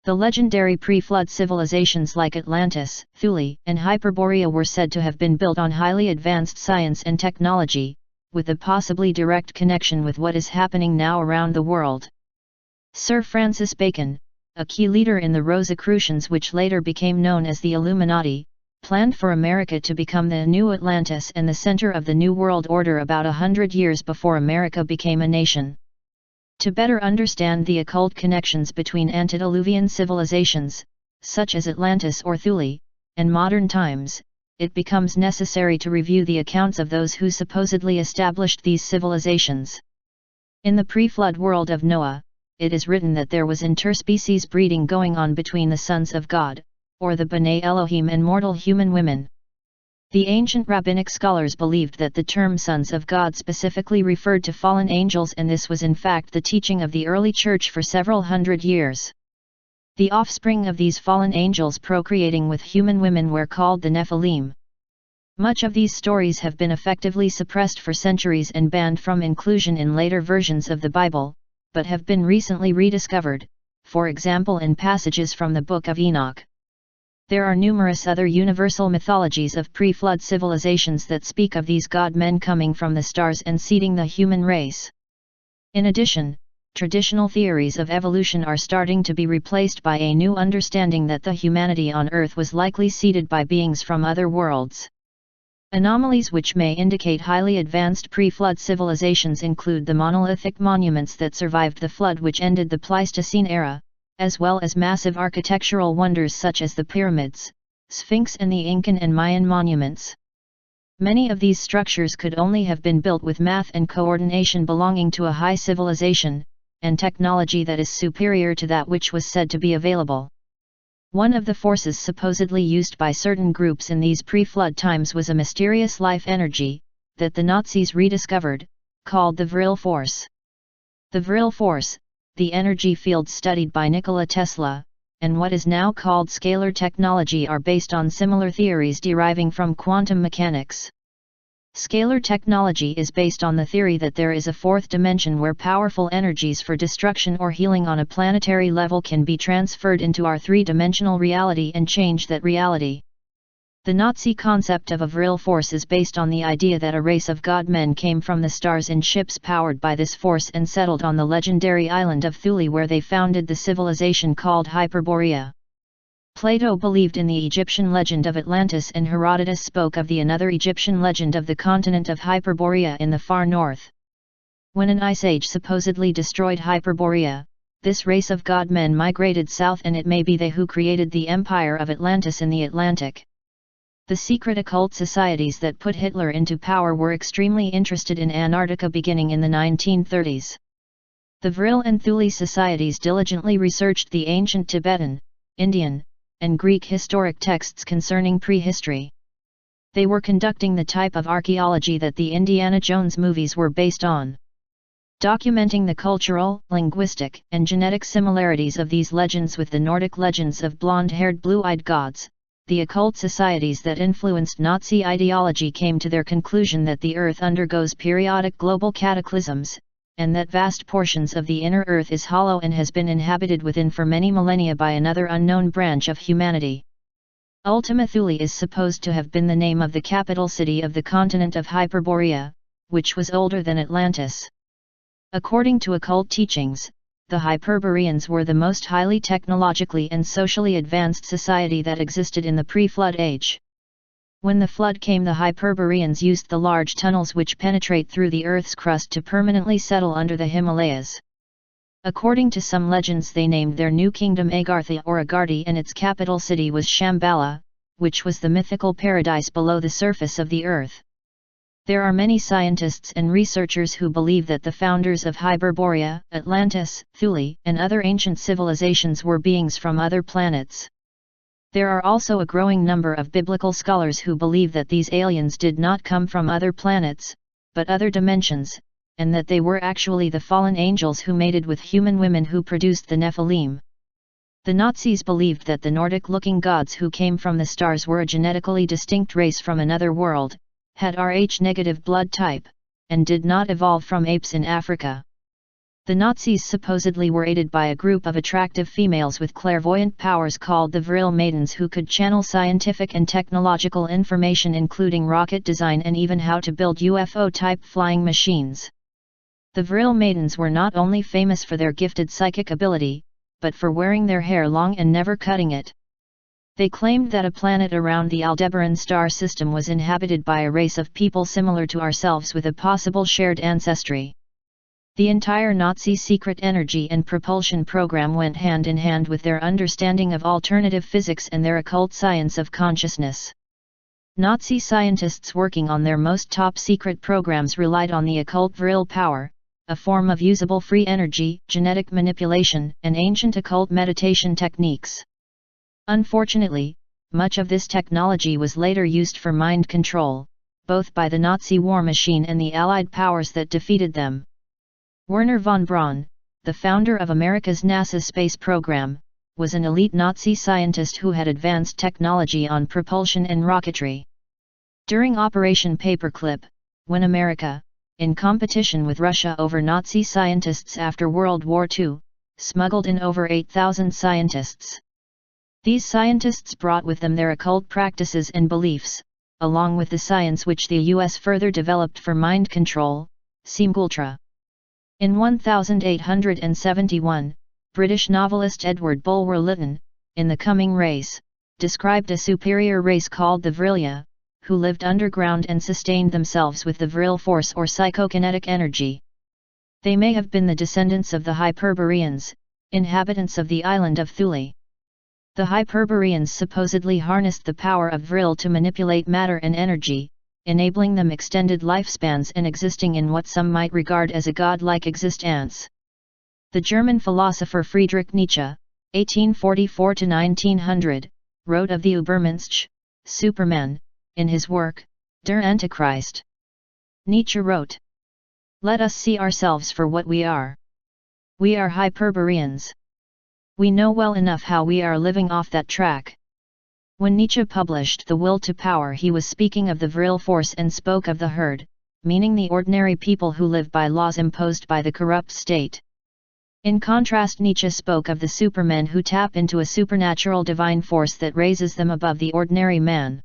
The legendary pre-flood civilizations like Atlantis, Thule, and Hyperborea were said to have been built on highly advanced science and technology, with a possibly direct connection with what is happening now around the world. Sir Francis Bacon, a key leader in the Rosicrucians which later became known as the Illuminati, planned for America to become the new Atlantis and the center of the New World Order about 100 years before America became a nation. To better understand the occult connections between antediluvian civilizations, such as Atlantis or Thule, and modern times, it becomes necessary to review the accounts of those who supposedly established these civilizations. In the pre-flood world of Noah, it is written that there was interspecies breeding going on between the sons of God, or the B'nai Elohim, and mortal human women. The ancient rabbinic scholars believed that the term sons of God specifically referred to fallen angels, and this was in fact the teaching of the early church for several hundred years. The offspring of these fallen angels procreating with human women were called the Nephilim. Much of these stories have been effectively suppressed for centuries and banned from inclusion in later versions of the Bible, but have been recently rediscovered, for example in passages from the Book of Enoch. There are numerous other universal mythologies of pre-flood civilizations that speak of these god-men coming from the stars and seeding the human race. In addition, traditional theories of evolution are starting to be replaced by a new understanding that the humanity on Earth was likely seeded by beings from other worlds. Anomalies which may indicate highly advanced pre-flood civilizations include the monolithic monuments that survived the flood which ended the Pleistocene era, as well as massive architectural wonders such as the pyramids, Sphinx, and the Incan and Mayan monuments. Many of these structures could only have been built with math and coordination belonging to a high civilization, and technology that is superior to that which was said to be available. One of the forces supposedly used by certain groups in these pre-flood times was a mysterious life energy, that the Nazis rediscovered, called the Vril force. The Vril force, the energy field studied by Nikola Tesla, and what is now called scalar technology are based on similar theories deriving from quantum mechanics. Scalar technology is based on the theory that there is a fourth dimension where powerful energies for destruction or healing on a planetary level can be transferred into our three-dimensional reality and change that reality. The Nazi concept of a Vril force is based on the idea that a race of god-men came from the stars in ships powered by this force and settled on the legendary island of Thule, where they founded the civilization called Hyperborea. Plato believed in the Egyptian legend of Atlantis, and Herodotus spoke of the another Egyptian legend of the continent of Hyperborea in the far north. When an ice age supposedly destroyed Hyperborea, this race of god-men migrated south, and it may be they who created the empire of Atlantis in the Atlantic. The secret occult societies that put Hitler into power were extremely interested in Antarctica beginning in the 1930s. The Vril and Thule societies diligently researched the ancient Tibetan, Indian, and Greek historic texts concerning prehistory. They were conducting the type of archaeology that the Indiana Jones movies were based on. Documenting the cultural, linguistic, and genetic similarities of these legends with the Nordic legends of blonde-haired blue-eyed gods, the occult societies that influenced Nazi ideology came to their conclusion that the Earth undergoes periodic global cataclysms, and that vast portions of the inner Earth is hollow and has been inhabited within for many millennia by another unknown branch of humanity. Ultima Thule is supposed to have been the name of the capital city of the continent of Hyperborea, which was older than Atlantis. According to occult teachings, the Hyperboreans were the most highly technologically and socially advanced society that existed in the pre-flood age. When the flood came, the Hyperboreans used the large tunnels which penetrate through the Earth's crust to permanently settle under the Himalayas. According to some legends, they named their new kingdom Agartha or Agarthi, and its capital city was Shambhala, which was the mythical paradise below the surface of the Earth. There are many scientists and researchers who believe that the founders of Hyperborea, Atlantis, Thule, and other ancient civilizations were beings from other planets. There are also a growing number of biblical scholars who believe that these aliens did not come from other planets, but other dimensions, and that they were actually the fallen angels who mated with human women who produced the Nephilim. The Nazis believed that the Nordic-looking gods who came from the stars were a genetically distinct race from another world, had Rh-negative blood type, and did not evolve from apes in Africa. The Nazis supposedly were aided by a group of attractive females with clairvoyant powers called the Vril Maidens, who could channel scientific and technological information including rocket design and even how to build UFO-type flying machines. The Vril Maidens were not only famous for their gifted psychic ability, but for wearing their hair long and never cutting it. They claimed that a planet around the Aldebaran star system was inhabited by a race of people similar to ourselves with a possible shared ancestry. The entire Nazi secret energy and propulsion program went hand in hand with their understanding of alternative physics and their occult science of consciousness. Nazi scientists working on their most top-secret programs relied on the occult Vril power, a form of usable free energy, genetic manipulation, and ancient occult meditation techniques. Unfortunately, much of this technology was later used for mind control, both by the Nazi war machine and the Allied powers that defeated them. Wernher von Braun, the founder of America's NASA space program, was an elite Nazi scientist who had advanced technology on propulsion and rocketry. During Operation Paperclip, when America, in competition with Russia over Nazi scientists after World War II, smuggled in over 8,000 scientists. These scientists brought with them their occult practices and beliefs, along with the science which the US further developed for mind control, Simulacra. In 1871, British novelist Edward Bulwer Lytton, in The Coming Race, described a superior race called the Vrilia, who lived underground and sustained themselves with the Vril force or psychokinetic energy. They may have been the descendants of the Hyperboreans, inhabitants of the island of Thule. The Hyperboreans supposedly harnessed the power of Vril to manipulate matter and energy, enabling them extended lifespans and existing in what some might regard as a godlike existence. The German philosopher Friedrich Nietzsche, 1844–1900, wrote of the Übermensch, Superman, in his work, Der Antichrist. Nietzsche wrote, "Let us see ourselves for what we are. We are Hyperboreans. We know well enough how we are living off that track." When Nietzsche published The Will to Power, he was speaking of the Vril force and spoke of the herd, meaning the ordinary people who live by laws imposed by the corrupt state. In contrast, Nietzsche spoke of the supermen who tap into a supernatural divine force that raises them above the ordinary man.